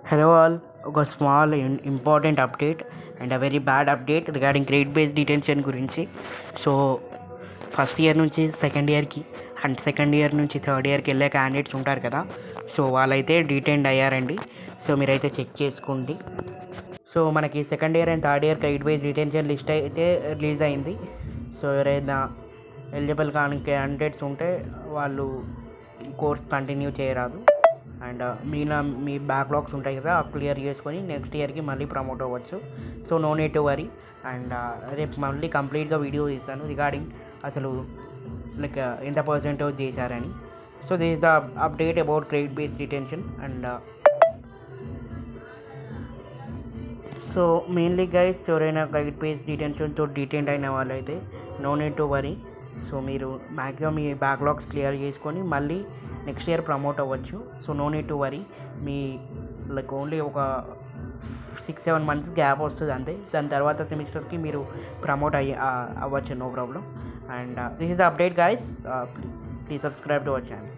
Hello all, ఒక small important update and a very bad update regarding grade based detention గురించి. So first year నుంచి second ఇయర్కి and second year నుంచి third ఇయర్కి వెళ్ళే candidates ఉంటారు కదా, సో వాళ్ళైతే డిటెండ్ అయ్యారండి. సో మీరైతే చెక్ చేసుకోండి. సో మనకి second year and third year grade based detention list అయితే రిలీజ్ అయింది. సో ఎవరైనా ఎలిజిబుల్ కాని క్యాండిడేట్స్ ఉంటే వాళ్ళు కోర్స్ కంటిన్యూ చేయరాదు. అండ్ మీ బ్యాక్లాగ్స్ ఉంటాయి కదా, క్లియర్ చేసుకొని నెక్స్ట్ ఇయర్కి మళ్ళీ ప్రమోట్ అవ్వచ్చు. So no need to worry. And రేపు మళ్ళీ కంప్లీట్గా వీడియో ఇస్తాను రిగార్డింగ్ అసలు లైక్ ఎంత పర్సెంటేజ్ చేశారని. So this is the update about grade based detention. And so mainly guys, ఎవరైనా గ్రేడ్ బేస్డ్ డిటెన్షన్తో డిటెండ్ అయిన వాళ్ళైతే no need to worry. So మీరు మ్యాక్సిమం మీ బ్యాక్లాగ్స్ క్లియర్ చేసుకొని మళ్ళీ నెక్స్ట్ ఇయర్ ప్రమోట్ అవ్వచ్చు. So no need to worry. మీ లైక్ ఓన్లీ ఒక 6-7 months గ్యాప్ వస్తుంది అంతే. దాని తర్వాత సెమిస్టర్కి మీరు ప్రమోట్ అవ్వచ్చు, no problem. And this is the update guys. Please subscribe to our channel.